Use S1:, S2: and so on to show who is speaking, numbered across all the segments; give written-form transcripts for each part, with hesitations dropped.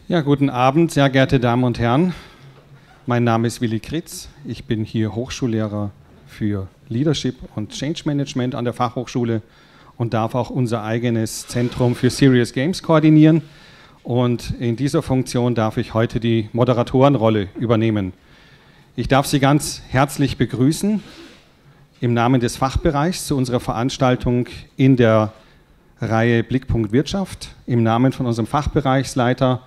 S1: Ja, guten Abend, sehr geehrte Damen und Herren. Mein Name ist Willi Kritz. Ich bin hier Hochschullehrer für Leadership und Change Management an der Fachhochschule und darf auch unser eigenes Zentrum für Serious Games koordinieren. Und in dieser Funktion darf ich heute die Moderatorenrolle übernehmen. Ich darf Sie ganz herzlich begrüßen im Namen des Fachbereichs zu unserer Veranstaltung in der Reihe Blickpunkt Wirtschaft, im Namen von unserem Fachbereichsleiter,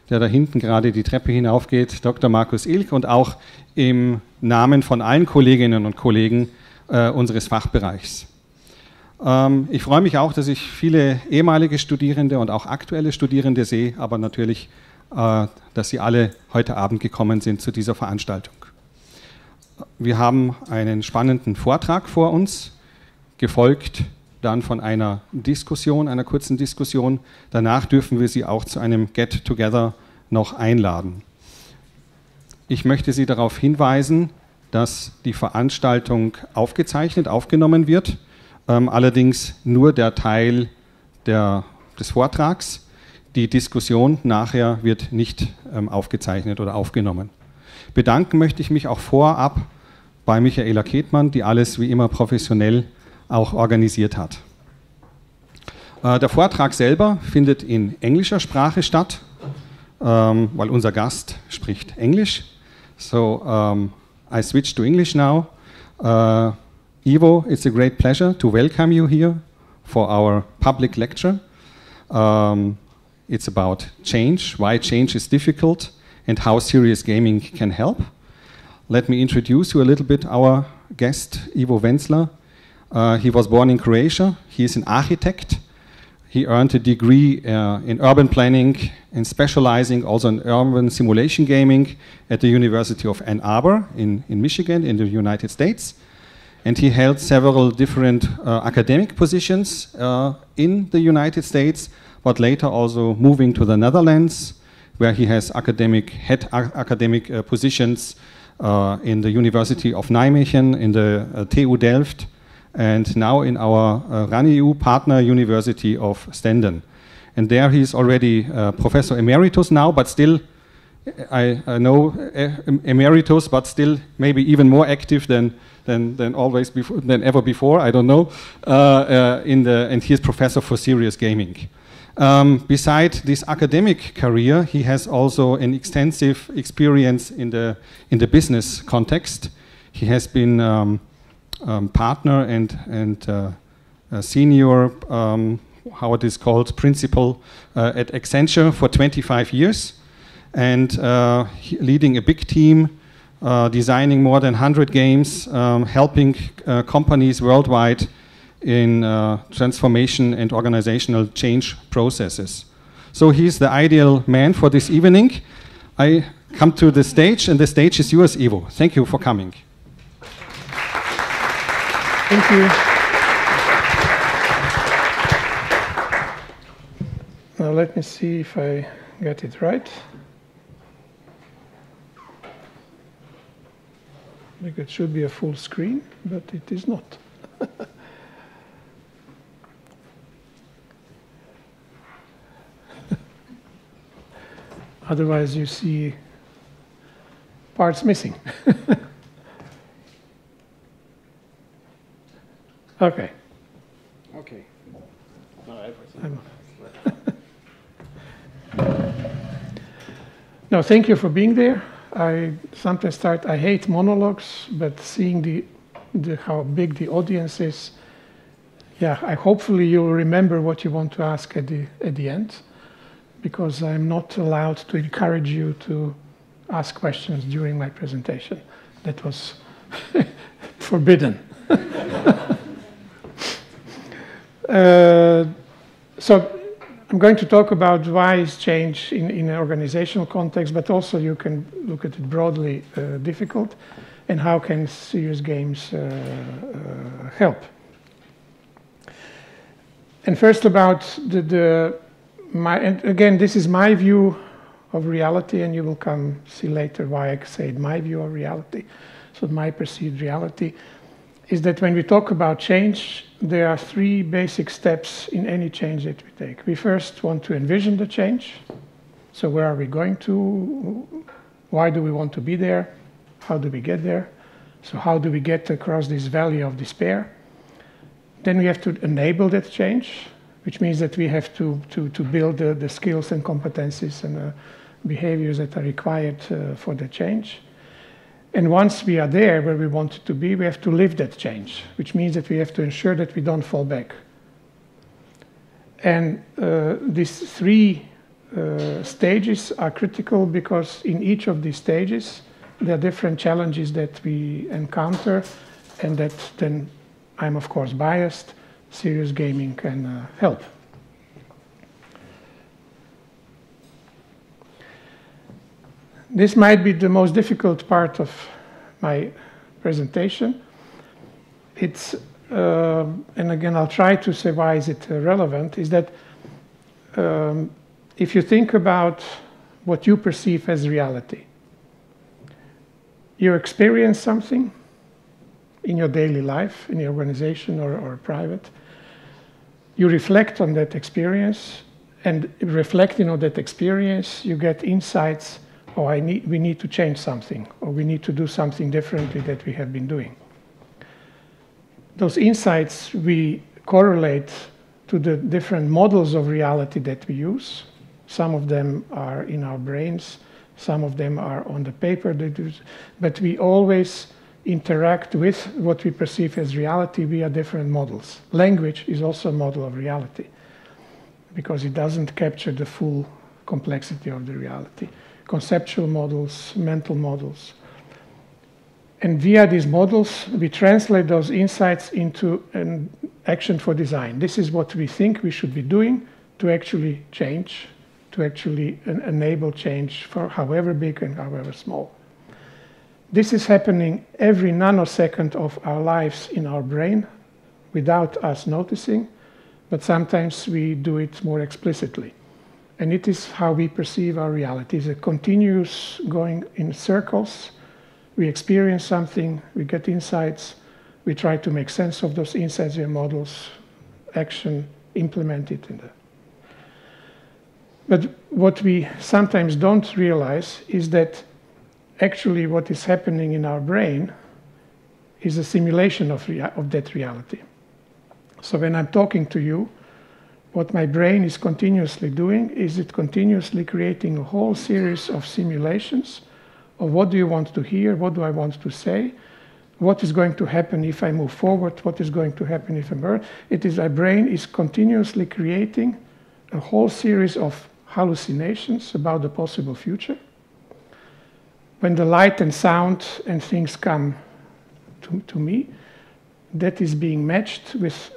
S1: der da hinten gerade die Treppe hinaufgeht, Dr. Markus Ilk, und auch im Namen von allen Kolleginnen und Kollegen unseres Fachbereichs. Ich freue mich auch, dass ich viele ehemalige Studierende und auch aktuelle Studierende sehe, aber natürlich, dass Sie alle heute Abend gekommen sind zu dieser Veranstaltung. Wir haben einen spannenden Vortrag vor uns, gefolgt dann von einer Diskussion, einer kurzen Diskussion. Danach dürfen wir Sie auch zu einem Get-Together noch einladen. Ich möchte Sie darauf hinweisen, dass die Veranstaltung aufgenommen wird, allerdings nur der Teil des Vortrags. Die Diskussion nachher wird nicht aufgezeichnet oder aufgenommen. Bedanken möchte ich mich auch vorab bei Michaela Ketmann, die alles wie immer professionell auch organisiert hat. Der Vortrag selber findet in englischer Sprache statt, weil unser Gast spricht Englisch. So I switch to English now. Ivo, it's a great pleasure to welcome you here for our public lecture. It's about change, why change is difficult and how serious gaming can help. Let me introduce you a little bit our guest, Ivo Wenzler. He was born in Croatia. He is an architect. He earned a degree in urban planning and specializing also in urban simulation gaming at the University of Ann Arbor in Michigan in the United States. And he held several different academic positions in the United States, but later also moving to the Netherlands, where he has academic positions in the University of Nijmegen, in the TU Delft, and now in our RAN-EU partner University of Stenden. And there he's already Professor Emeritus now, but still, I know Emeritus, but still maybe even more active than ever before, I don't know, and he is Professor for Serious Gaming. Beside this academic career, he has also an extensive experience in the business context. He has been partner and senior, how it is called, principal at Accenture for 25 years, and leading a big team, designing more than 100 games, helping companies worldwide in transformation and organizational change processes. So he's the ideal man for this evening. I come to the stage, and the stage is yours, Ivo. Thank you for coming.
S2: Thank you. Now let me see if I get it right. Because it should be a full screen, but it is not. Otherwise you see parts missing. Okay.
S1: Okay.
S2: No, thank you for being there. I sometimes I hate monologues, but seeing how big the audience is, yeah, hopefully you'll remember what you want to ask at the end, because I'm not allowed to encourage you to ask questions during my presentation. That was forbidden. So I'm going to talk about why is change in an organizational context, but also you can look at it broadly difficult, and how can serious games help. And first about and again, this is my view of reality, and you will see later why I said my view of reality. So my perceived reality is that when we talk about change, there are three basic steps in any change that we take. We first want to envision the change. So where are we going to? Why do we want to be there? How do we get there? So how do we get across this valley of despair? Then we have to enable that change, which means that we have to build the skills and competencies and behaviors that are required for the change. And once we are there where we want to be, we have to live that change, which means that we have to ensure that we don't fall back. And these three stages are critical because in each of these stages, there are different challenges that we encounter, and that then I'm of course biased, serious gaming can help. This might be the most difficult part of my presentation. It's, and again, I'll try to say why is it relevant, is that if you think about what you perceive as reality, you experience something in your daily life, in your organization or private, you reflect on that experience, and reflecting on that experience, you get insights. Oh, we need to change something, or we need to do something differently that we have been doing. Those insights we correlate to the different models of reality that we use. Some of them are in our brains, some of them are on the paper, but we always interact with what we perceive as reality via different models. Language is also a model of reality because it doesn't capture the full complexity of the reality. Conceptual models, mental models. And via these models, we translate those insights into an action for design. This is what we think we should be doing to actually change, to actually enable change for however big and however small. This is happening every nanosecond of our lives in our brain without us noticing, but sometimes we do it more explicitly. And it is how we perceive our reality. It's a continuous going in circles. We experience something, we get insights, we try to make sense of those insights and models, action, implement it in the. But what we sometimes don't realize is that actually what is happening in our brain is a simulation of that reality. So when I'm talking to you, what my brain is continuously doing is it continuously creating a whole series of simulations of what do you want to hear, what do I want to say, what is going to happen if I move forward, what is going to happen if I move. It is my brain is continuously creating a whole series of hallucinations about the possible future. When the light and sound and things come to me, that is being matched with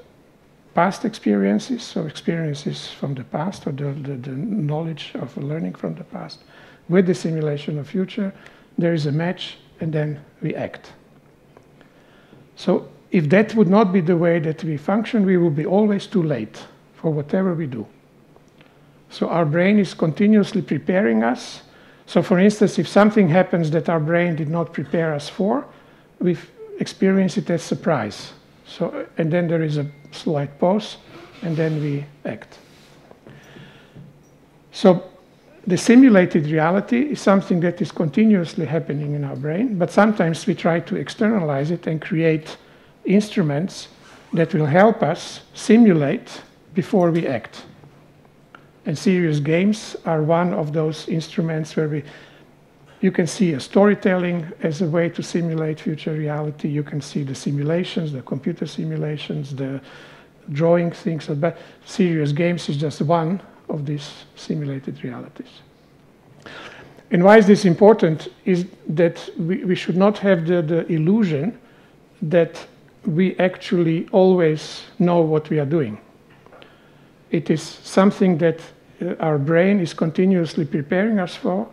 S2: past experiences, or experiences from the past, or the knowledge of learning from the past, with the simulation of future. There is a match, and then we act. So if that would not be the way that we function, we will be always too late for whatever we do. So our brain is continuously preparing us. So for instance, if something happens that our brain did not prepare us for, we experience it as surprise. So, and then there is a slight pause, and then we act. So the simulated reality is something that is continuously happening in our brain, but sometimes we try to externalize it and create instruments that will help us simulate before we act. And serious games are one of those instruments where you can see a storytelling as a way to simulate future reality. You can see the simulations, the computer simulations, the drawing things. But serious games is just one of these simulated realities. And why is this important is that we should not have the illusion that we actually always know what we are doing. It is something that our brain is continuously preparing us for.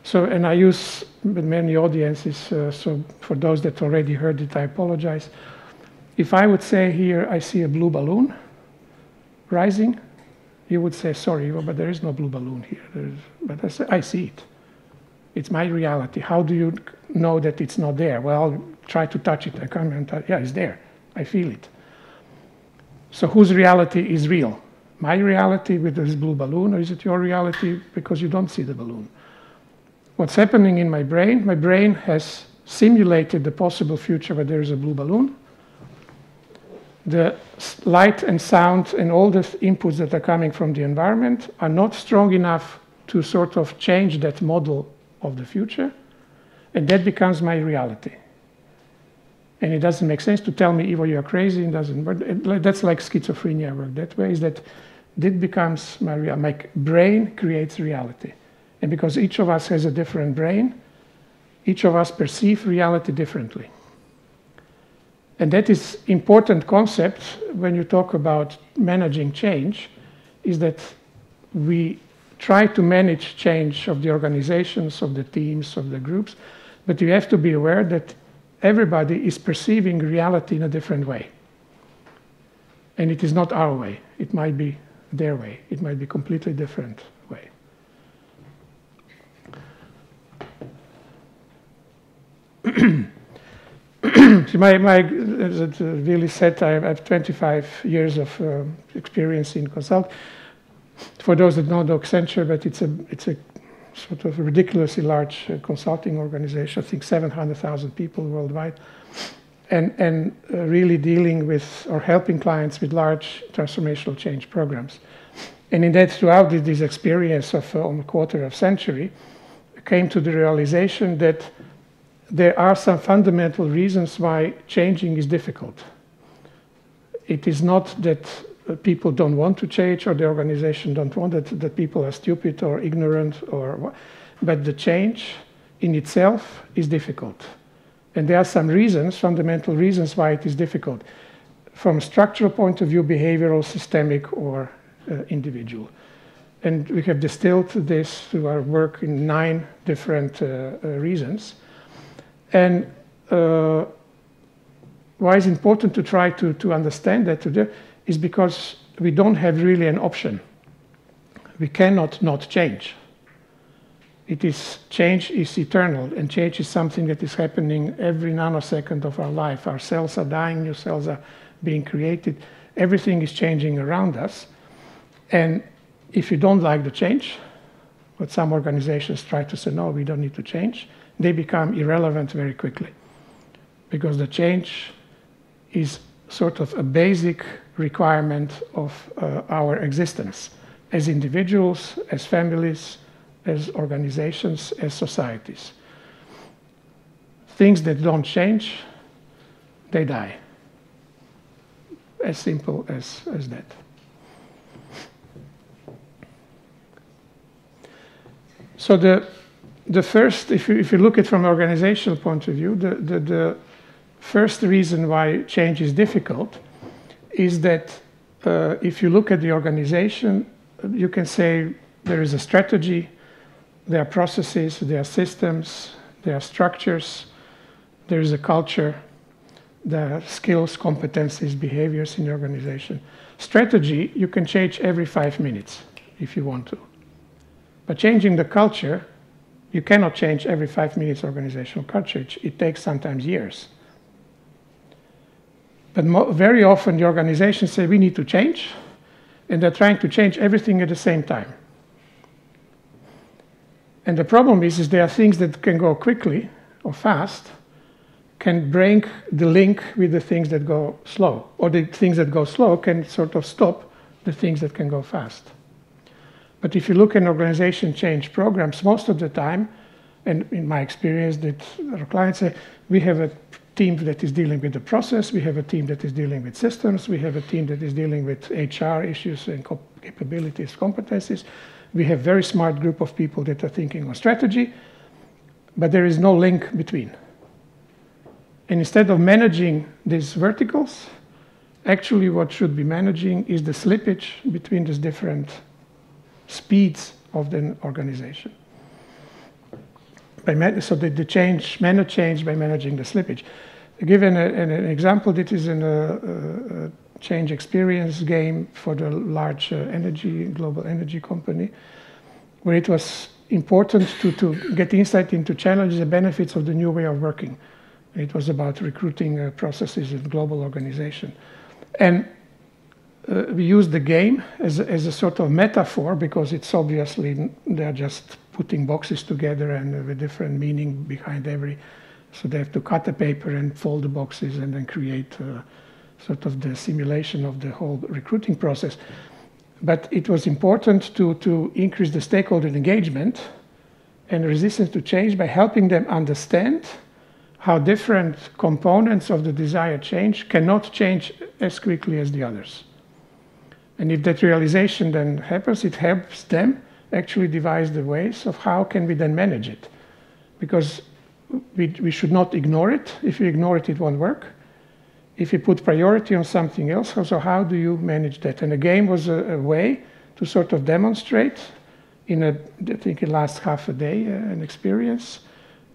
S2: So, and I use with many audiences, so for those that already heard it, I apologize. If I would say here, I see a blue balloon rising, you would say, sorry, but there is no blue balloon here. But I say, I see it. It's my reality. How do you know that it's not there? Well, I'll try to touch it. I come and touch, yeah, it's there. I feel it. So whose reality is real? my reality with this blue balloon, or is it your reality because you don't see the balloon? What's happening in my brain has simulated the possible future where there is a blue balloon. The light and sound and all the inputs that are coming from the environment are not strong enough to sort of change that model of the future, and that becomes my reality. And it doesn't make sense to tell me, Ivo, you're crazy. It doesn't. But that's like schizophrenia work that way, is that becomes my reality. My brain creates reality. And because each of us has a different brain, each of us perceive reality differently. And that is important concept when you talk about managing change, is that we try to manage change of the organizations, of the teams, of the groups, but you have to be aware that everybody is perceiving reality in a different way. And it is not our way. It might be their way. It might be completely different way. As Willy said, I have 25 years of experience in consult. For those that don't know Accenture, but it's a sort of a ridiculously large consulting organization, I think 700,000 people worldwide, and really dealing with or helping clients with large transformational change programs. And in that, throughout this experience of a quarter of century, I came to the realization that there are some fundamental reasons why changing is difficult. It is not that people don't want to change or the organization don't want it, that people are stupid or ignorant, but the change in itself is difficult. And there are some reasons, fundamental reasons why it is difficult. From a structural point of view, behavioral, systemic, or individual. And we have distilled this through our work in 9 different reasons. And why it's important to try to understand that today is because we don't have really an option. We cannot not change. Change is eternal, and change is something that is happening every nanosecond of our life. Our cells are dying, new cells are being created. Everything is changing around us. And if you don't like the change, what some organizations try to say, no, we don't need to change, they become irrelevant very quickly. Because the change is sort of a basic requirement of our existence as individuals, as families, as organizations, as societies. Things that don't change, they die. As simple as that. So the first, if you look at it from an organizational point of view, the first reason why change is difficult is that if you look at the organization, you can say there is a strategy, there are processes, there are systems, there are structures, there is a culture, there are skills, competencies, behaviors in the organization. Strategy, you can change every 5 minutes if you want to. But changing the culture, you cannot change every 5 minutes organizational culture. It takes sometimes years. But very often the organizations say we need to change, and they're trying to change everything at the same time. And the problem is there are things that can go quickly or fast, can break the link with the things that go slow, or the things that go slow can sort of stop the things that can go fast. But if you look at organization change programs, most of the time, and in my experience, that our clients say, we have a team that is dealing with the process, we have a team that is dealing with systems, we have a team that is dealing with HR issues and capabilities, competencies. We have a very smart group of people that are thinking on strategy, but there is no link between. And instead of managing these verticals, actually what should be managing is the slippage between these different speeds of the organization. So the change, manage change by managing the slippage. Given an example, that is in a change experience game for the large global energy company, where it was important to get insight into challenges and benefits of the new way of working. It was about recruiting processes in global organization. And we use the game as a sort of metaphor, because it's obviously they're just putting boxes together and with different meaning behind every. So they have to cut the paper and fold the boxes and then create sort of the simulation of the whole recruiting process. But it was important to increase the stakeholder engagement and resistance to change by helping them understand how different components of the desired change cannot change as quickly as the others. And if that realization then happens, it helps them actually devise the ways of how can we then manage it. Because we should not ignore it. If you ignore it, it won't work. If you put priority on something else, so how do you manage that? And the game was a way to sort of demonstrate in I think it lasts half a day, an experience,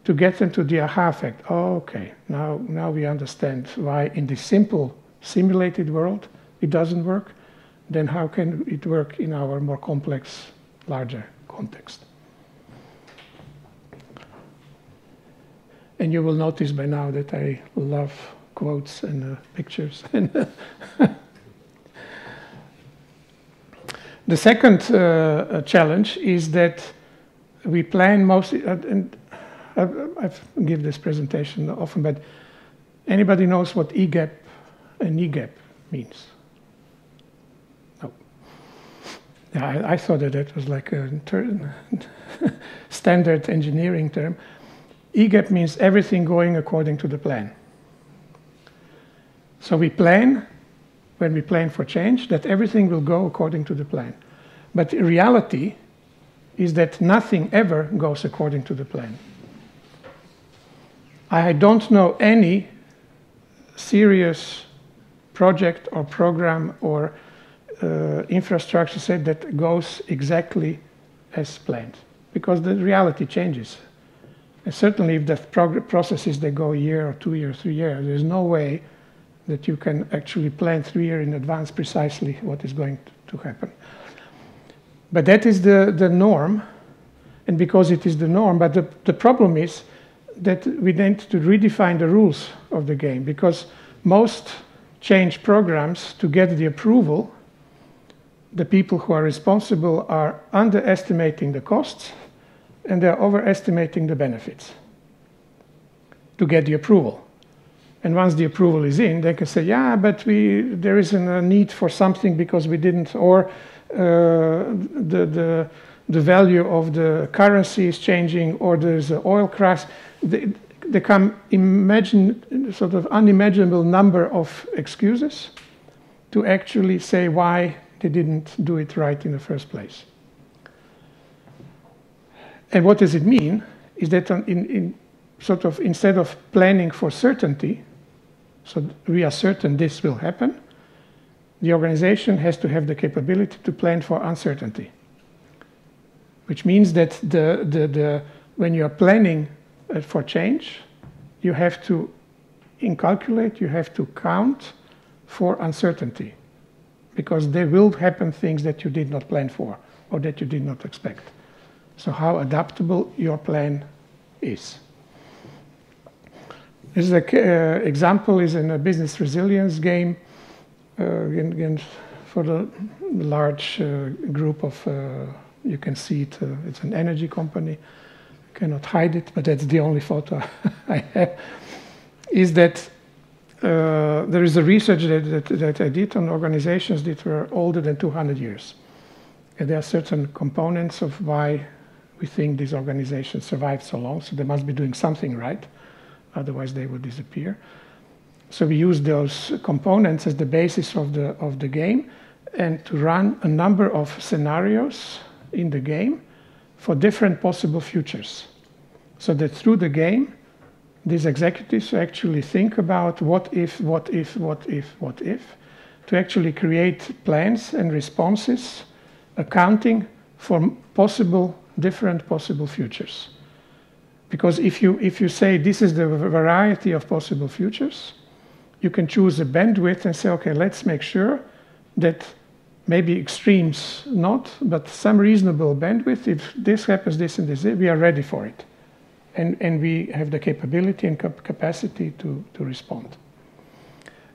S2: to get them to the aha effect. Oh, okay, now we understand why in this simple simulated world it doesn't work. Then how can it work in our more complex, larger context? And you will notice by now that I love quotes and pictures. The second challenge is that we plan mostly, and I've given this presentation often, but anybody knows what EGAP and EGAP means? No. Yeah, I thought that was like a standard engineering term. EGAP means everything going according to the plan. So we plan, when we plan for change, that everything will go according to the plan. But the reality is that nothing ever goes according to the plan. I don't know any serious project or program or infrastructure set that goes exactly as planned, because the reality changes. And certainly if the processes that go a year or 2 years, 3 years, there's no way that you can actually plan 3 years in advance precisely what is going to happen. But that is the norm, and because it is the norm, but the problem is that we need to redefine the rules of the game, because most change programs, to get the approval, the people who are responsible are underestimating the costs and they're overestimating the benefits to get the approval. And once the approval is in, they can say, yeah, but there isn't a need for something because we didn't, or the value of the currency is changing, or there's an oil crash. They come sort of unimaginable number of excuses to actually say why they didn't do it right in the first place. And what does it mean is that sort of instead of planning for certainty, so we are certain this will happen, the organization has to have the capability to plan for uncertainty. Which means that when you are planning for change, you have to incalculate, you have to count for uncertainty. Because there will happen things that you did not plan for or that you did not expect. So how adaptable your plan is. This is example is in a business resilience game. Again, for the large group of, you can see it, it's an energy company. I cannot hide it, but that's the only photo I have. Is that there is a research that I did on organizations that were older than 200 years. And there are certain components of why we think these organizations survived so long, so they must be doing something right, otherwise they would disappear. So we use those components as the basis of the game, and to run a number of scenarios in the game for different possible futures. So that through the game, these executives actually think about what if, to actually create plans and responses, accounting for different possible futures. Because if you say this is the variety of possible futures, you can choose a bandwidth and say, okay, let's make sure that maybe extremes not, but some reasonable bandwidth, if this happens, this and this, we are ready for it. And we have the capability and capacity to respond.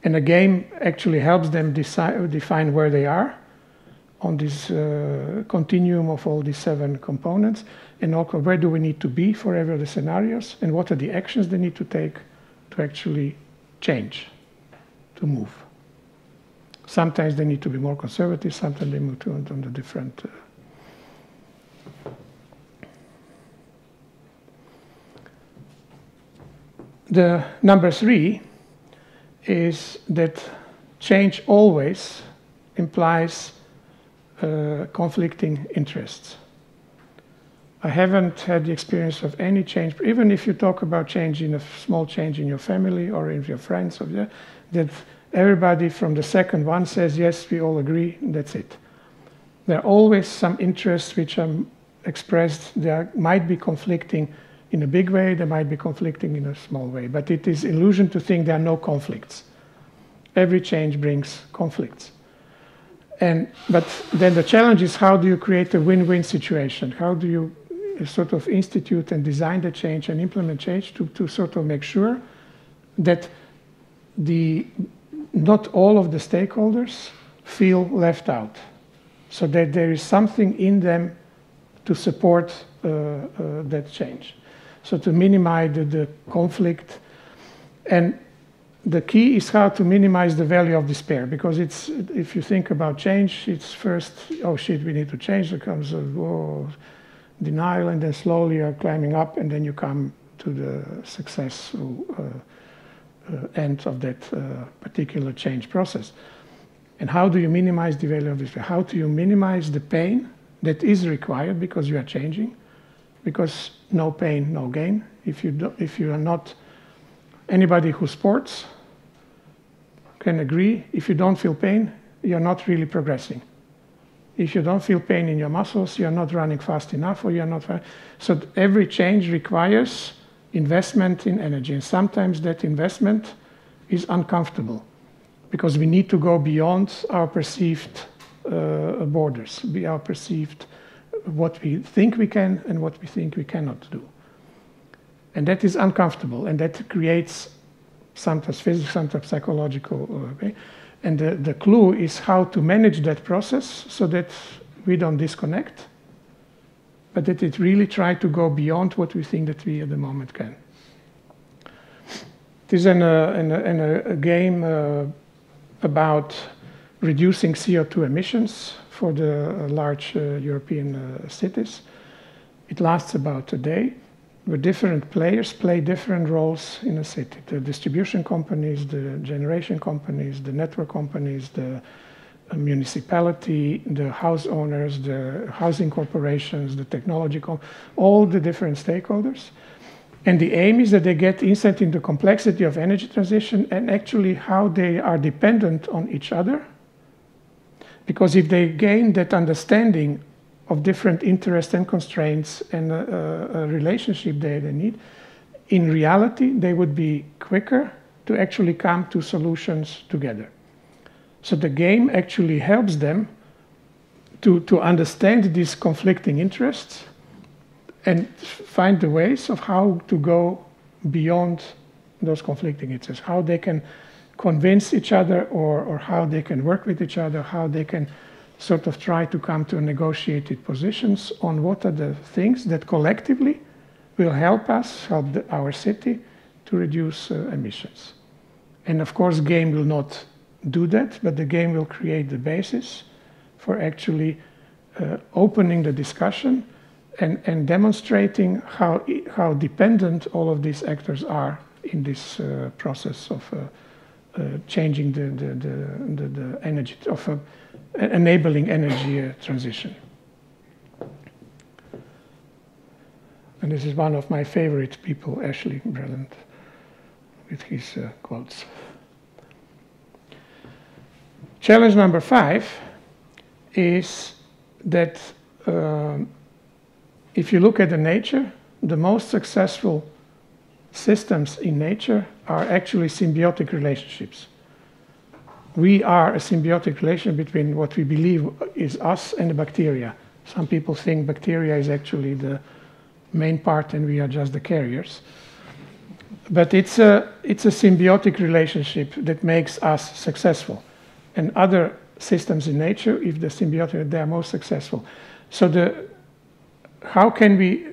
S2: And a game actually helps them define where they are on this continuum of all these 7 components, and also where do we need to be for every of the scenarios, and what are the actions they need to take to actually change, to move. Sometimes they need to be more conservative, sometimes they move on the different... The number 3 is that change always implies conflicting interests. I haven't had the experience of any change, even if you talk about change in a small change in your family or in your friends, that everybody from the second one says, yes, we all agree, that's it. There are always some interests which are expressed. There might be conflicting in a big way, there might be conflicting in a small way, but it is illusion to think there are no conflicts. Every change brings conflicts. But then the challenge is, how do you create a win-win situation? How do you sort of institute and design the change and implement change to sort of make sure that not all of the stakeholders feel left out, so that there is something in them to support that change. So to minimize the conflict. And the key is how to minimize the value of despair, because if you think about change, it's first, oh shit, we need to change. There comes denial, and then slowly you're climbing up, and then you come to the successful end of that particular change process. And how do you minimize the value of despair? How do you minimize the pain that is required because you are changing? Because no pain, no gain. If you are not, anybody who sports can agree, if you don't feel pain, you're not really progressing. If you don't feel pain in your muscles, you're not running fast enough, or you're not. So every change requires investment in energy, and sometimes that investment is uncomfortable because we need to go beyond our perceived borders, our perceived what we think we can and what we think we cannot do. And that is uncomfortable, and that creates sometimes physical, sometimes psychological. And the clue is how to manage that process so that we don't disconnect, but that it really try to go beyond what we think that we at the moment can. It is in a game about reducing CO2 emissions for the large European cities. It lasts about a day, where different players play different roles in a city. The distribution companies, the generation companies, the network companies, the municipality, the house owners, the housing corporations, the technology all the different stakeholders. And the aim is that they get insight into the complexity of energy transition and actually how they are dependent on each other. Because if they gain that understanding of different interests and constraints and a relationship they need, in reality, they would be quicker to actually come to solutions together. So the game actually helps them to understand these conflicting interests and find the ways of how to go beyond those conflicting interests, how they can convince each other or how they can work with each other, how they can sort of try to come to negotiated positions on what are the things that collectively will help us, help our city to reduce emissions. And of course, game will not do that, but the game will create the basis for actually opening the discussion and demonstrating how dependent all of these actors are in this process of changing the energy, of enabling energy transition. And this is one of my favorite people, Ashley Breland, with his quotes. Challenge number 5 is that if you look at the nature, the most successful systems in nature are actually symbiotic relationships. We are a symbiotic relation between what we believe is us and the bacteria. Some people think bacteria is actually the main part and we are just the carriers. But it's a symbiotic relationship that makes us successful. And other systems in nature, if the symbiotic, they are most successful. So how can we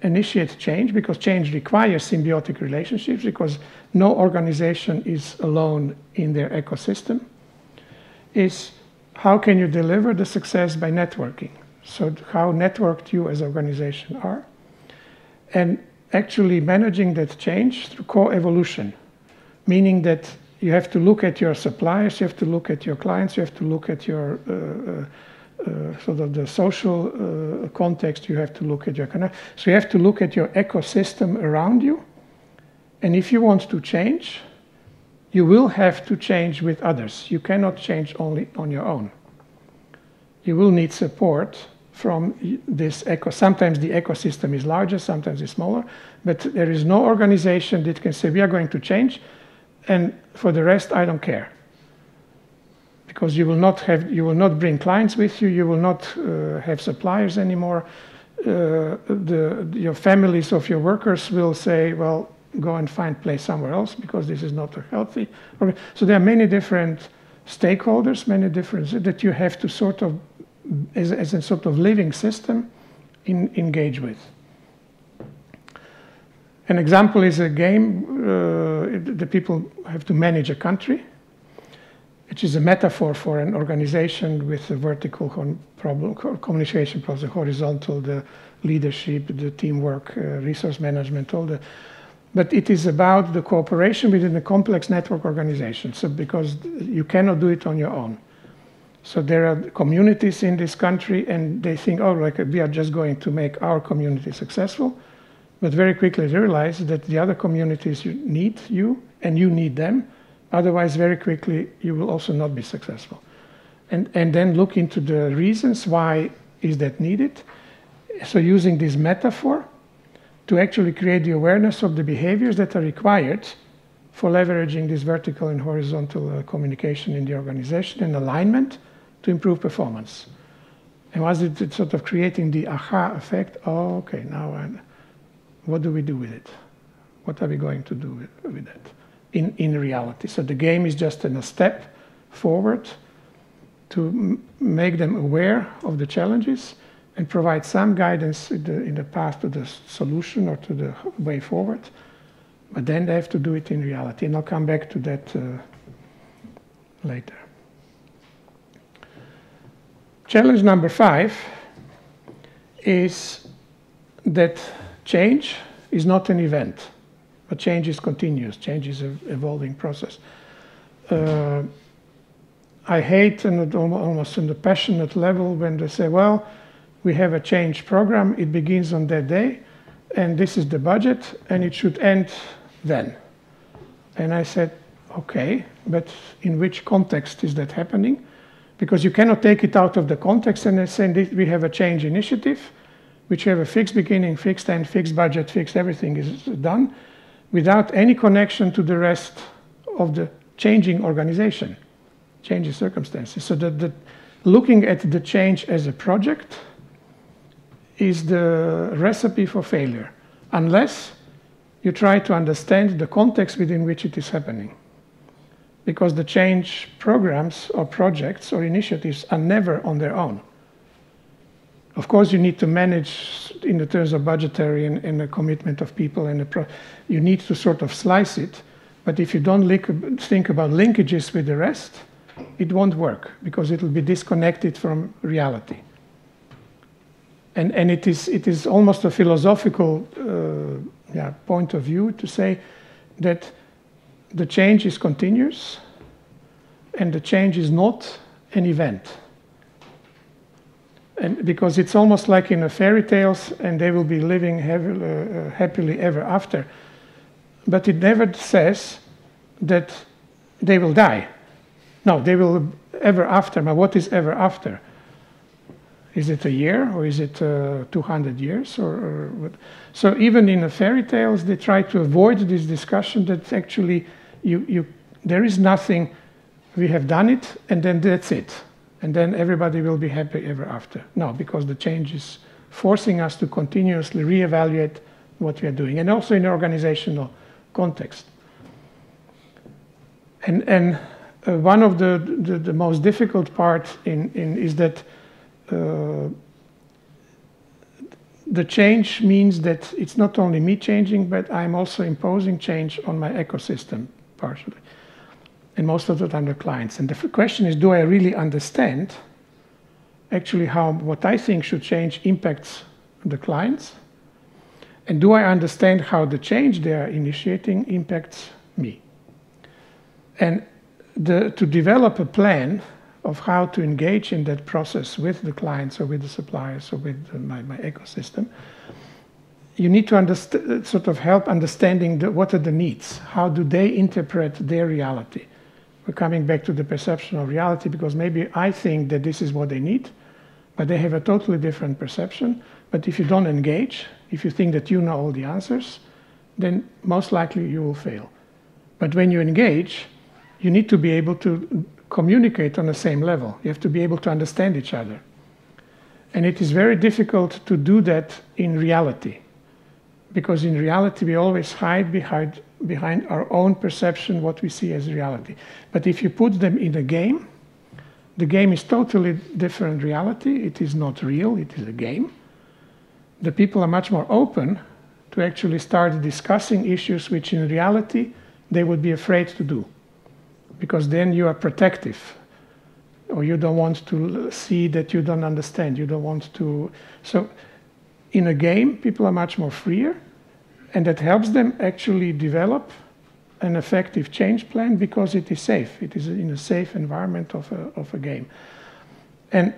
S2: initiate change? Because change requires symbiotic relationships, because no organization is alone in their ecosystem. Is how can you deliver the success by networking? So how networked you as an organization are. And actually managing that change through co-evolution, meaning that you have to look at your suppliers, you have to look at your clients, you have to look at your sort of the social context, you have to look at your connect. So you have to look at your ecosystem around you. And if you want to change, you will have to change with others. You cannot change only on your own. You will need support from this sometimes the ecosystem is larger, sometimes it's smaller, but there is no organization that can say, we are going to change, and for the rest, I don't care. Because you will not bring clients with you, you will not have suppliers anymore. Your families of your workers will say, well, go and find place somewhere else, because this is not healthy. So there are many different stakeholders, many different that you have to sort of, as a sort of living system, engage with. An example is a game. The people have to manage a country, which is a metaphor for an organization with a vertical communication process, horizontal, the leadership, the teamwork, resource management, but it is about the cooperation within a complex network organization. So because you cannot do it on your own. So there are communities in this country, and they think, oh, like we are just going to make our community successful. But very quickly they realize that the other communities need you, and you need them. Otherwise, very quickly, you will also not be successful. And then look into the reasons why is that needed. So using this metaphor to actually create the awareness of the behaviors that are required for leveraging this vertical and horizontal communication in the organization and alignment to improve performance. And was it sort of creating the aha effect? Oh, okay, now what do we do with it? What are we going to do with that in reality? So the game is just a step forward to make them aware of the challenges and provide some guidance in the path to the solution or to the way forward. But then they have to do it in reality. And I'll come back to that later. Challenge number 5 is that change is not an event, but change is continuous. Change is an evolving process. I hate, and almost on the passionate level, when they say, well, we have a change program, it begins on that day, and this is the budget, and it should end then. And I said, okay, but in which context is that happening? Because you cannot take it out of the context and say we have a change initiative, which have a fixed beginning, fixed end, fixed budget, fixed everything is done, without any connection to the rest of the changing organization, changing circumstances. So that looking at the change as a project is the recipe for failure, unless you try to understand the context within which it is happening. Because the change programs or projects or initiatives are never on their own. Of course, you need to manage in the terms of budgetary and the commitment of people, and you need to sort of slice it. But if you don't think about linkages with the rest, it won't work, because it will be disconnected from reality. And it is almost a philosophical point of view to say that the change is continuous, and the change is not an event. And because it's almost like in a fairy tales, and they will be living happily ever after. But it never says that they will die. No, they will ever after. But what is ever after? Is it a year, or is it 200 years? Or what? So even in the fairy tales, they try to avoid this discussion that actually there is nothing, we have done it, and then that's it. And then everybody will be happy ever after. No, because the change is forcing us to continuously reevaluate what we are doing, and also in organizational context. And one of the most difficult part is that the change means that it's not only me changing, but I'm also imposing change on my ecosystem partially. And most of the time the clients. And the question is, do I really understand actually how what I think should change impacts the clients? And do I understand how the change they are initiating impacts me? And to develop a plan of how to engage in that process with the clients or with the suppliers or with my ecosystem, you need to sort of help understanding what are the needs. How do they interpret their reality? We're coming back to the perception of reality, because maybe I think that this is what they need, but they have a totally different perception. But if you don't engage, if you think that you know all the answers, then most likely you will fail. But when you engage, you need to be able to communicate on the same level. You have to be able to understand each other. And it is very difficult to do that in reality, because in reality we always hide behind our own perception, what we see as reality. But if you put them in a game, the game is totally different reality. It is not real, it is a game. The people are much more open to actually start discussing issues which in reality they would be afraid to do, because then you are protective, or you don't want to see that you don't understand, you don't want to. So in a game, people are much more freer, and that helps them actually develop an effective change plan, because it is safe. It is in a safe environment of a game. And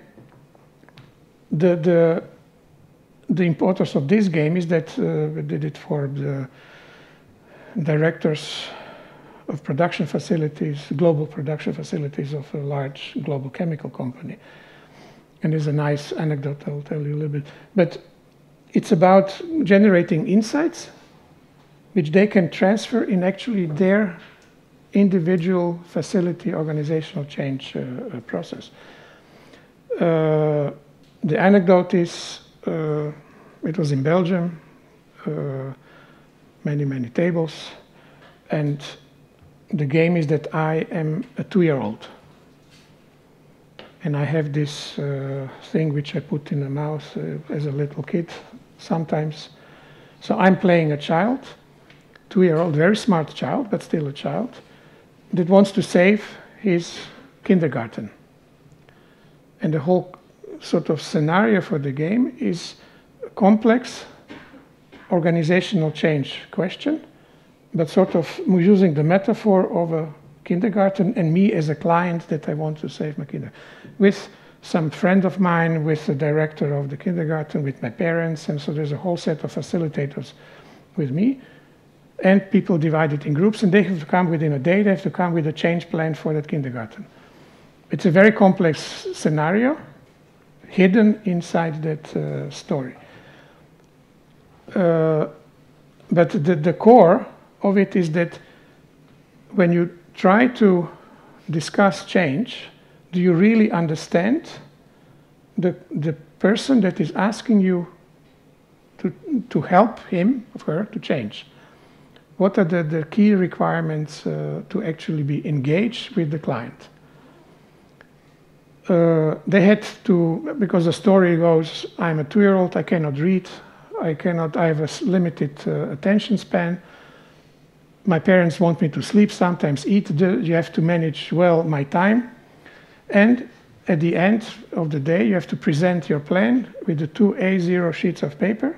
S2: the importance of this game is that we did it for the directors of production facilities, global production facilities of a large global chemical company. And there's a nice anecdote I'll tell you a little bit. But it's about generating insights which they can transfer in actually their individual facility organizational change process. The anecdote is, it was in Belgium, many tables, and the game is that I am a 2-year-old. And I have this thing which I put in the mouth as a little kid sometimes. So I'm playing a child, 2-year-old, very smart child, but still a child, that wants to save his kindergarten. And the whole sort of scenario for the game is a complex organizational change question, but sort of using the metaphor of a kindergarten and me as a client that I want to save my kindergarten. With some friend of mine, with the director of the kindergarten, with my parents, and so there's a whole set of facilitators with me. And people divided in groups, and they have to come within a day, they have to come with a change plan for that kindergarten. It's a very complex scenario hidden inside that story. But the core of it is that when you try to discuss change, do you really understand the person that is asking you to help him or her to change? What are the key requirements to actually be engaged with the client? They had to, because the story goes, I'm a 2-year-old, I cannot read, I have a limited attention span. My parents want me to sleep, sometimes eat. You have to manage well my time. And at the end of the day, you have to present your plan with the 2 A0 sheets of paper.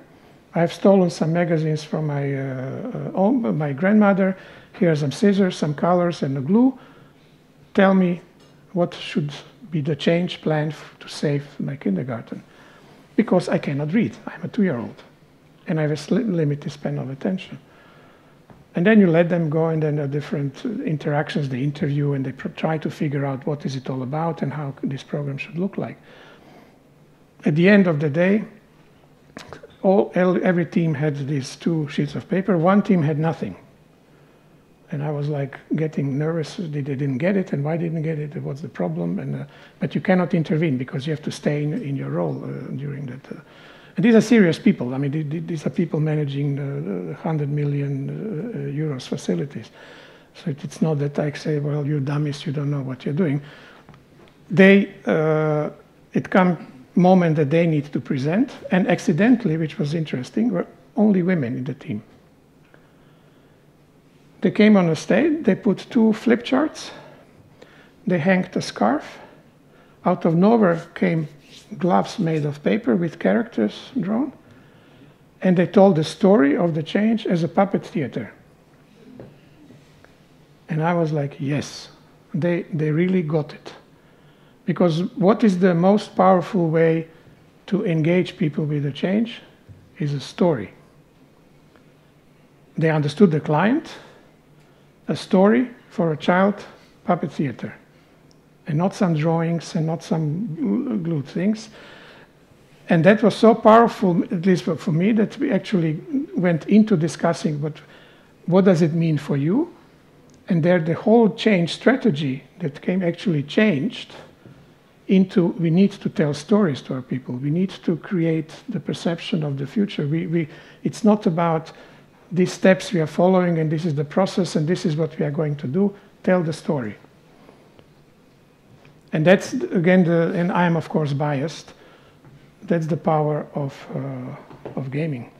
S2: I have stolen some magazines from my grandmother. Here are some scissors, some colors, and a glue. Tell me what should be the change plan to save my kindergarten. Because I cannot read. I'm a 2-year-old. And I have a limited span of attention. And then you let them go, and then there are different interactions. They interview, and they try to figure out what is it all about and how this program should look like. At the end of the day, every team had these 2 sheets of paper. One team had nothing. And I was like getting nervous. They didn't get it, and why didn't get it? What's the problem? But you cannot intervene because you have to stay in your role during that. And these are serious people. I mean, these are people managing 100 million euros facilities. So it's not that I say, well, you dummies, you don't know what you're doing. It comes moment that they need to present, and accidentally, which was interesting, were only women in the team. They came on a stage, they put 2 flip charts, they hanged a scarf. Out of nowhere came gloves made of paper with characters drawn, and they told the story of the change as a puppet theater. And I was like, yes, they really got it. Because what is the most powerful way to engage people with the change is a story. They understood the client, a story for a child puppet theater, and not some drawings and not some glued things. And that was so powerful, at least for me, that we actually went into discussing what does it mean for you? And there the whole change strategy that came actually changed into we need to tell stories to our people. We need to create the perception of the future. It's not about these steps we are following and this is the process and this is what we are going to do. Tell the story. And that's, again, and I am, of course, biased. That's the power of gaming.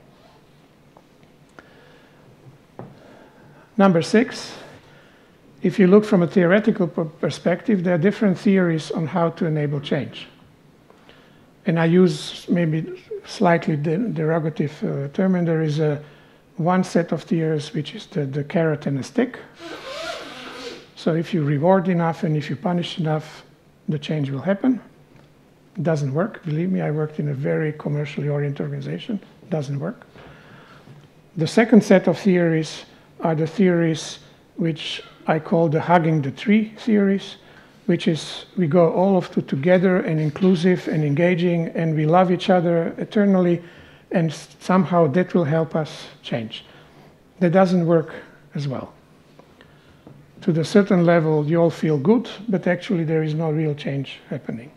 S2: Number 6, if you look from a theoretical perspective, there are different theories on how to enable change. And I use maybe slightly derogative term, and there is one set of theories which is the carrot and the stick. So if you reward enough and if you punish enough, the change will happen. It doesn't work. Believe me, I worked in a very commercially oriented organization. It doesn't work. The second set of theories are the theories which I call the hugging the tree theories, which is we go all of together and inclusive and engaging and we love each other eternally and somehow that will help us change. That doesn't work as well. To the certain level, you all feel good, but actually there is no real change happening.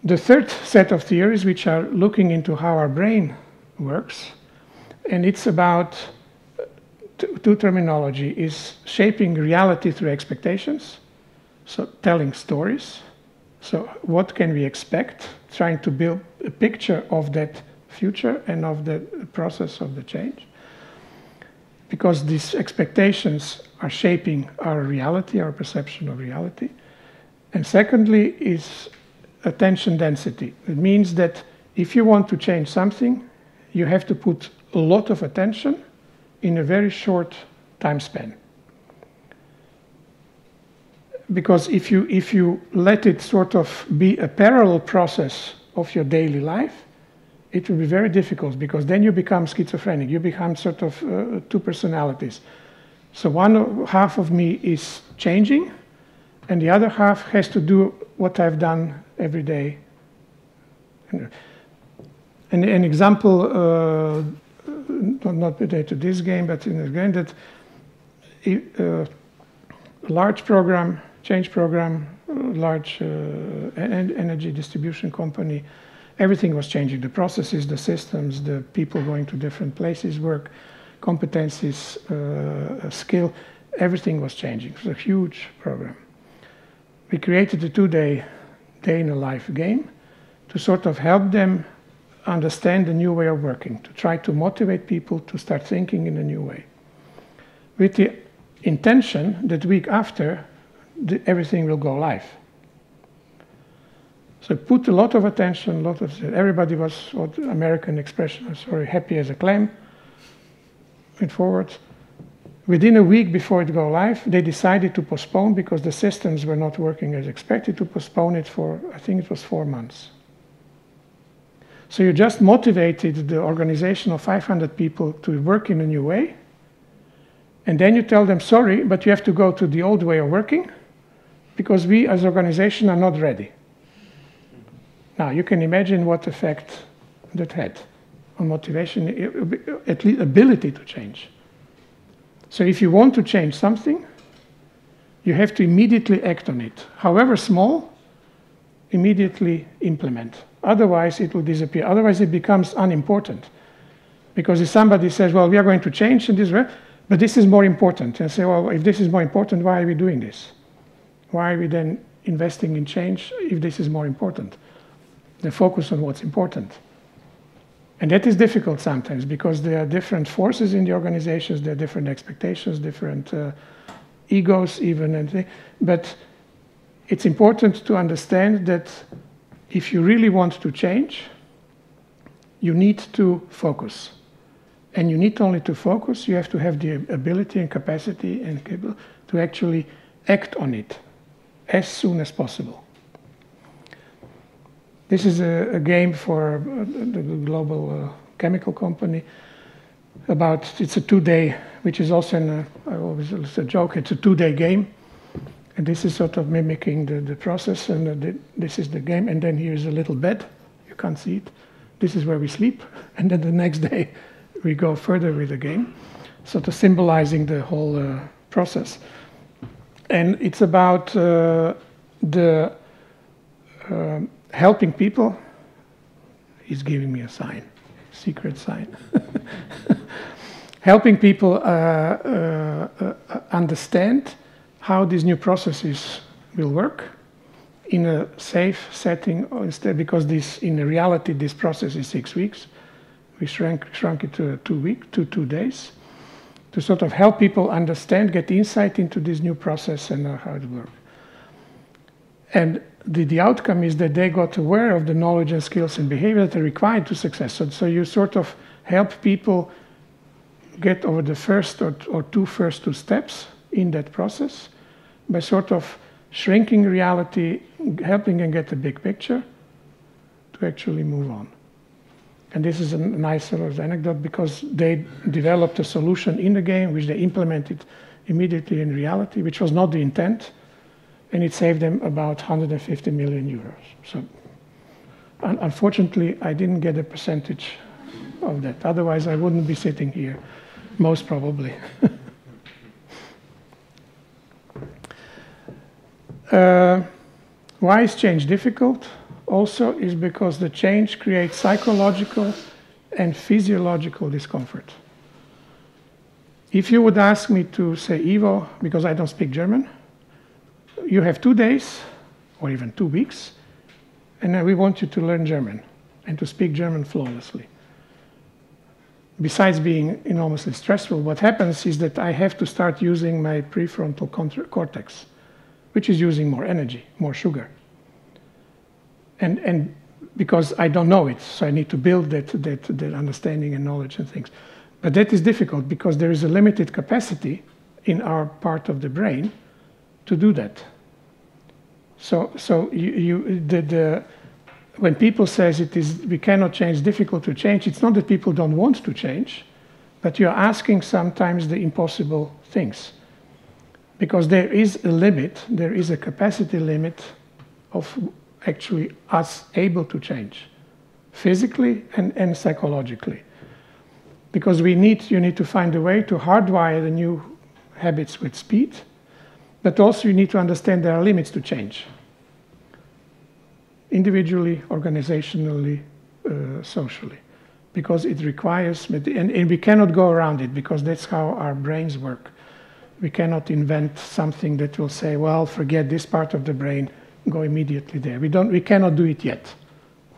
S2: The third set of theories, which are looking into how our brain works, and it's about two terminology, is shaping reality through expectations, so telling stories. So what can we expect? Trying to build a picture of that future and of the process of the change. Because these expectations are shaping our reality, our perception of reality. And secondly is attention density. It means that if you want to change something, you have to put a lot of attention in a very short time span. Because if you let it sort of be a parallel process of your daily life, it will be very difficult because then you become schizophrenic. You become sort of 2 personalities. So one half of me is changing and the other half has to do what I've done every day. And an example, not related to this game, but in a game that a large program, change program, large energy distribution company, everything was changing. The processes, the systems, the people going to different places, work, competencies, skill, everything was changing. It was a huge program. We created a 2-day day-in-a-life game to sort of help them understand the new way of working, to try to motivate people to start thinking in a new way. With the intention that week after, everything will go live. So put a lot of attention, everybody was, what American expression, sorry, happy as a clam, went forward. Within a week before it go live, they decided to postpone because the systems were not working as expected, to postpone it for, I think it was 4 months. So you just motivated the organization of 500 people to work in a new way, and then you tell them, sorry, but you have to go to the old way of working because we as an organization are not ready. Now, you can imagine what effect that had on motivation, at least ability to change. So if you want to change something, you have to immediately act on it. However small, immediately implement. Otherwise, it will disappear. Otherwise, it becomes unimportant. Because if somebody says, well, we are going to change in this way, but this is more important, and say, well, if this is more important, why are we doing this? Why are we then investing in change if this is more important? They focus on what's important. And that is difficult sometimes because there are different forces in the organizations, there are different expectations, different egos even. But it's important to understand that if you really want to change, you need to focus. And you need only to focus, you have to have the ability and capacity and capable to actually act on it as soon as possible. This is a game for the global chemical company it's a 2-day, which is also it's a joke, it's a 2-day game. And this is sort of mimicking the process, and this is the game. And then here's a little bed, you can't see it. This is where we sleep. And then the next day we go further with the game, sort of symbolizing the whole process. And it's about helping people. He's giving me a sign, secret sign. Helping people understand how these new processes will work in a safe setting, instead, because in reality this process is 6 weeks. We shrunk it to 2 days, to sort of help people understand, get insight into this new process and how it works. And the outcome is that they got aware of the knowledge and skills and behavior that are required to success. So you sort of help people get over the first or two steps in that process by sort of shrinking reality, helping them get the big picture to actually move on. And this is a nice sort of anecdote because they developed a solution in the game which they implemented immediately in reality, which was not the intent, and it saved them about 150 million euros. So unfortunately, I didn't get a percentage of that. Otherwise, I wouldn't be sitting here, most probably. Why is change difficult? Also is because the change creates psychological and physiological discomfort. If you would ask me to say, Ivo, because I don't speak German, you have 2 days or even 2 weeks, and we want you to learn German and to speak German flawlessly. Besides being enormously stressful, what happens is that I have to start using my prefrontal cortex, which is using more energy, more sugar. And because I don't know it, so I need to build that understanding and knowledge and things. But that is difficult because there is a limited capacity in our part of the brain to do that. So when people say we cannot change, difficult to change, it's not that people don't want to change, but you're asking sometimes the impossible things. Because there is a limit, there is a capacity limit of actually us able to change, physically and psychologically. Because you need to find a way to hardwire the new habits with speed, but also you need to understand there are limits to change. Individually, organizationally, socially. Because it requires, and we cannot go around it because that's how our brains work. We cannot invent something that will say, well, forget this part of the brain, go immediately there. We cannot do it yet.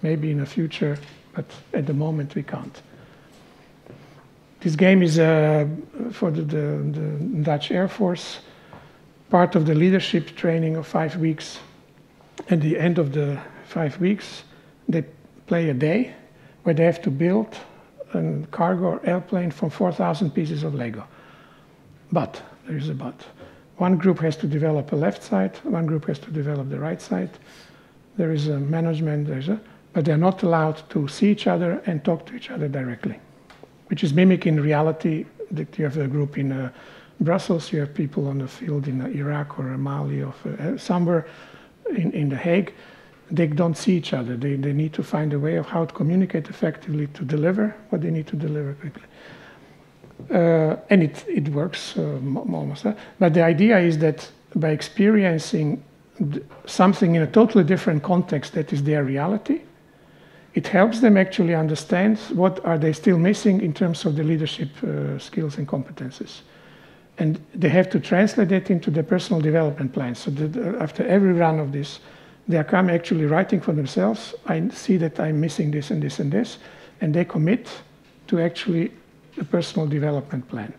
S2: Maybe in the future, but at the moment we can't. This game is for the Dutch Air Force, part of the leadership training of 5 weeks. At the end of the 5 weeks, they play a day where they have to build a cargo or airplane from 4,000 pieces of Lego. But, there is a but. One group has to develop a left side, one group has to develop the right side. There is a management, but they're not allowed to see each other and talk to each other directly, which is mimicking reality that you have a group in Brussels, you have people on the field in Iraq or Mali or somewhere in The Hague. They don't see each other. They need to find a way of how to communicate effectively to deliver what they need to deliver quickly. And it works almost. But the idea is that by experiencing something in a totally different context that is their reality, it helps them actually understand what are they still missing in terms of the leadership skills and competences. And they have to translate it into their personal development plan. So that after every run of this, they are come actually writing for themselves, I see that I'm missing this and this and this, and they commit to actually a personal development plan.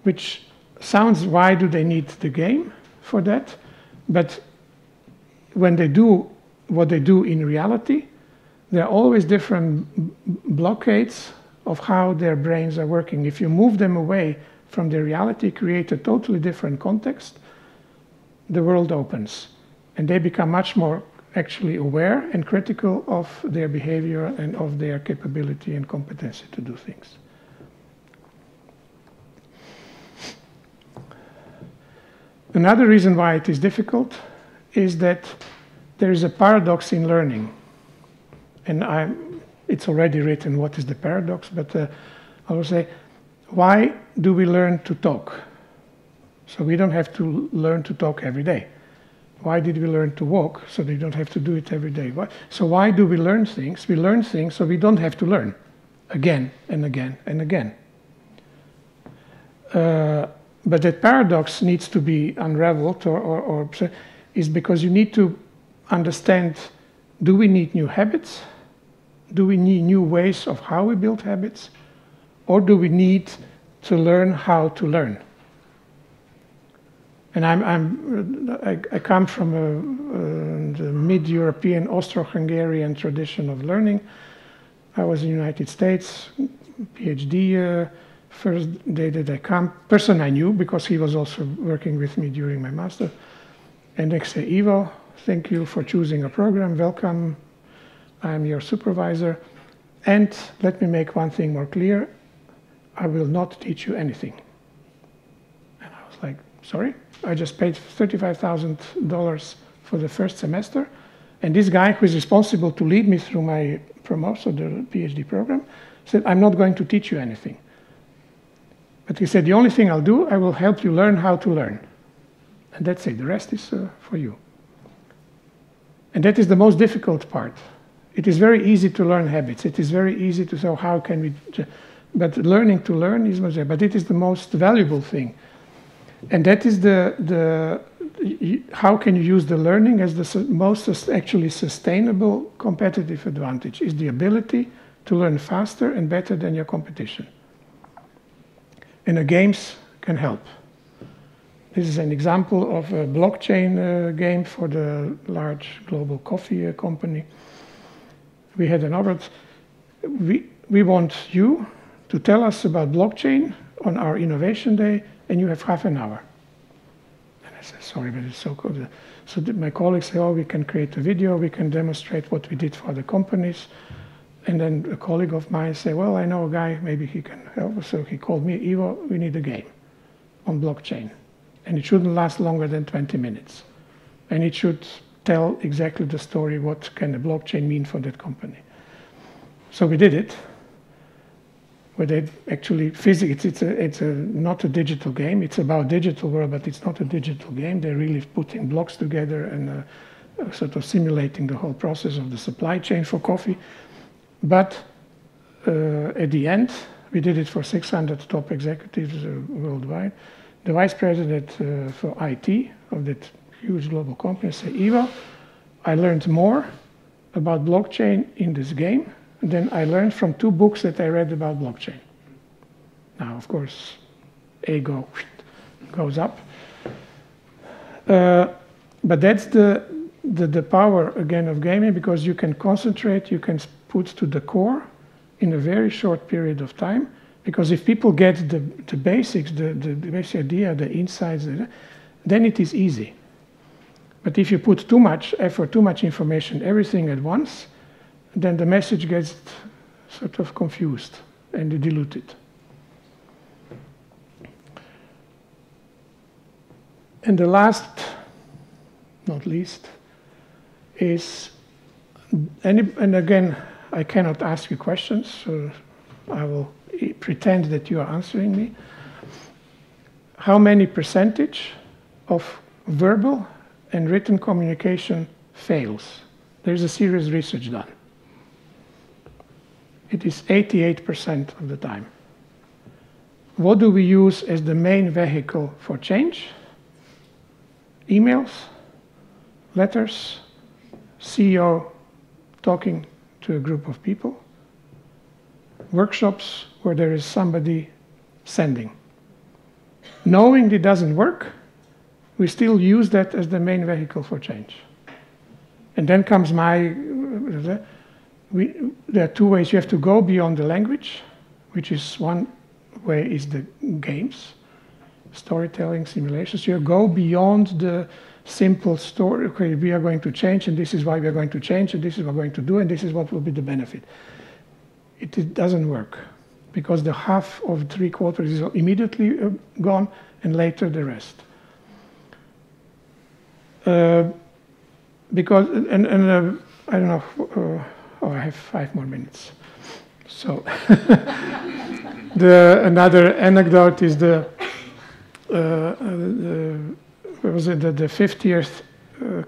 S2: Which sounds, why do they need the game for that? But when they do what they do in reality, there are always different blockades of how their brains are working. If you move them away from the reality, create a totally different context, the world opens. And they become much more actually aware and critical of their behavior and of their capability and competency to do things. Another reason why it is difficult is that there is a paradox in learning. And it's already written what is the paradox, but I will say, why do we learn to talk? So we don't have to learn to talk every day. Why did we learn to walk? So we don't have to do it every day. So why do we learn things? We learn things so we don't have to learn again and again and again. But that paradox needs to be unraveled or is because you need to understand, do we need new habits? Do we need new ways of how we build habits? Or do we need to learn how to learn? And I come from the mid-European, Austro-Hungarian tradition of learning. I was in the United States, PhD. First day that I come, person I knew because he was also working with me during my master. And they say, Ivo, thank you for choosing a program. Welcome. I'm your supervisor. And let me make one thing more clear. I will not teach you anything. And I was like, sorry? I just paid $35,000 for the first semester. And this guy who is responsible to lead me through my promotion, the PhD program, said, I'm not going to teach you anything. But he said, the only thing I'll do, I will help you learn how to learn. And that's it. The rest is for you. And that is the most difficult part. It is very easy to learn habits. It is very easy to say, how can we... But learning to learn is much... But it is the most valuable thing. And that is how can you use the learning as the most actually sustainable competitive advantage, is the ability to learn faster and better than your competition. And the games can help. This is an example of a blockchain game for the large global coffee company. We had an Albert. We want you to tell us about blockchain on our innovation day, and you have half an hour. And I said, sorry, but it's so cool. So my colleagues say, oh, we can create a video, we can demonstrate what we did for other companies. And then a colleague of mine said, well, I know a guy, maybe he can help us. So he called me, Ivo, we need a game on blockchain. And it shouldn't last longer than 20 minutes. And it should tell exactly the story, what can a blockchain mean for that company. So we did it. Where they actually, it's not a digital game. It's about digital world, but it's not a digital game. They're really putting blocks together and sort of simulating the whole process of the supply chain for coffee. But at the end, we did it for 600 top executives worldwide. The vice president for IT of that huge global company said, Ivo, I learned more about blockchain in this game than I learned from 2 books that I read about blockchain. Now, of course, ego goes up. But that's the power, again, of gaming, because you can concentrate, you can put to the core in a very short period of time. Because if people get the basics, the basic idea, the insights, then it is easy. But if you put too much effort, too much information, everything at once, then the message gets sort of confused and diluted. And the last, not least, is, and again, I cannot ask you questions, so I will pretend that you are answering me. How many percentage of verbal and written communication fails? There's a serious research done. it is 88% of the time. What do we use as the main vehicle for change? Emails, letters, CEO talking to a group of people, workshops where there is somebody sending. Knowing it doesn't work, we still use that as the main vehicle for change. And then comes there are two ways. You have to go beyond the language, which is one way is the games, storytelling, simulations. You go beyond the simple story. Okay, we are going to change, and this is why we are going to change, and this is what we're going to do, and this is what will be the benefit. It doesn't work, because the half of 3/4 is immediately gone, and later the rest. Because I don't know. I have 5 more minutes. So another anecdote is the 50th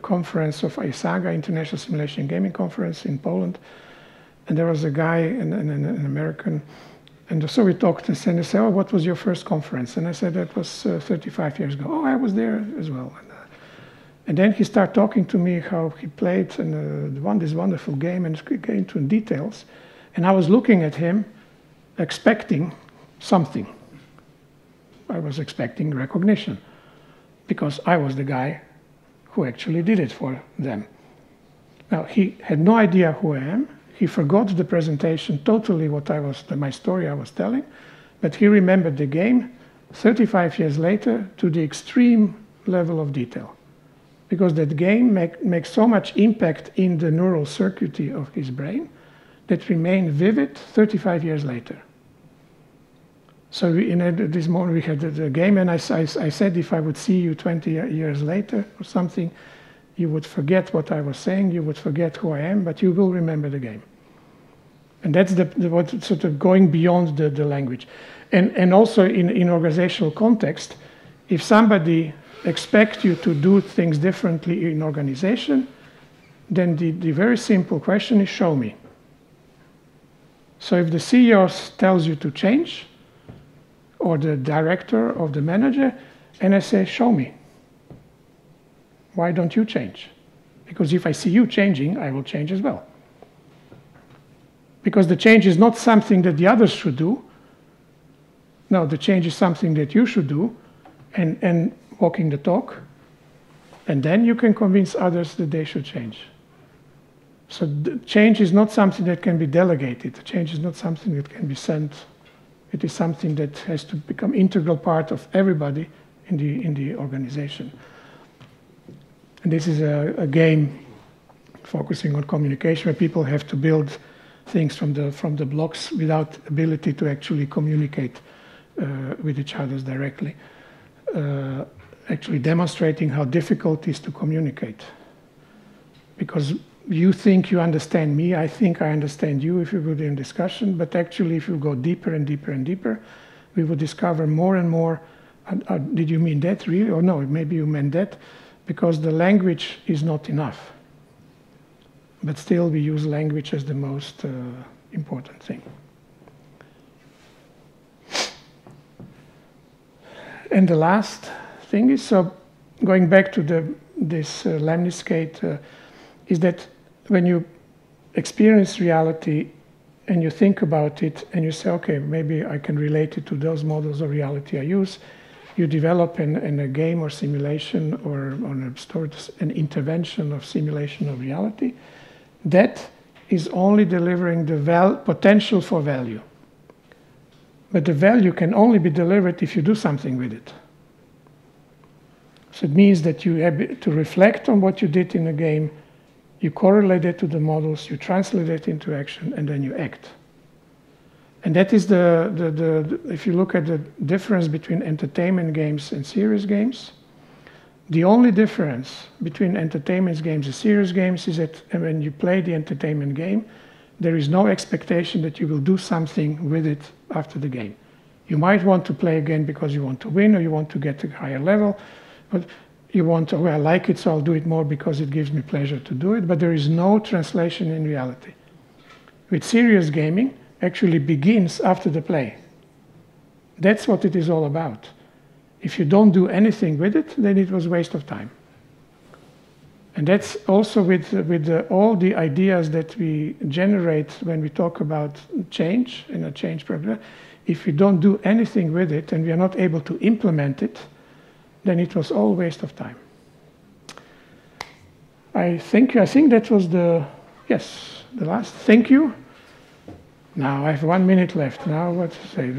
S2: conference of ISAGA, International Simulation Gaming Conference in Poland, and there was a guy, an American, and so we talked and said, "Oh, what was your first conference?" And I said, "That was 35 years ago." "Oh, I was there as well." And then he started talking to me how he played and won this wonderful game, and get into details. And I was looking at him, expecting something. I was expecting recognition, because I was the guy who actually did it for them. Now, he had no idea who I am. He forgot the presentation totally, my story I was telling, but he remembered the game 35 years later to the extreme level of detail, because that game makes so much impact in the neural circuitry of his brain that remain vivid 35 years later. So this morning we had the game, and I said if I would see you 20 years later or something, you would forget what I was saying, you would forget who I am, but you will remember the game. And that's what sort of going beyond the language. And also in organizational context, if somebody expects you to do things differently in organization, then the very simple question is show me. So if the CEO tells you to change, or the director or the manager, and I say, show me. Why don't you change? Because if I see you changing, I will change as well. Because the change is not something that the others should do. No, the change is something that you should do, and walking the talk, and then you can convince others that they should change. So the change is not something that can be delegated. The change is not something that can be sent. It is something that has to become integral part of everybody in the organization. And this is a game focusing on communication, where people have to build things from the blocks without ability to actually communicate with each other directly. Actually demonstrating how difficult it is to communicate. Because you think you understand me, I think I understand you if we were in discussion, but actually if you go deeper and deeper and deeper, we will discover more and more, did you mean that really? Or no, maybe you meant that, because the language is not enough. But still we use language as the most important thing. And the last thing is, so going back to this lemniscate, is that when you experience reality and you think about it and you say, okay, maybe I can relate it to those models of reality I use, you develop in a game or simulation or on a story, an intervention of simulation of reality, that is only delivering the potential for value. But the value can only be delivered if you do something with it. So it means that you have to reflect on what you did in a game, you correlate it to the models, you translate it into action, and then you act. And that is if you look at the difference between entertainment games and serious games, the only difference between entertainment games and serious games is that when you play the entertainment game, there is no expectation that you will do something with it after the game. You might want to play again because you want to win or you want to get to a higher level, but you want to, well, I like it, so I'll do it more because it gives me pleasure to do it, but there is no translation in reality. With serious gaming, actually begins after the play. That's what it is all about. If you don't do anything with it, then it was a waste of time. And that's also with all the ideas that we generate when we talk about change in a change program. If we don't do anything with it and we are not able to implement it, then it was all a waste of time. I think that was the last. Thank you. Now I have 1 minute left. Now what to say?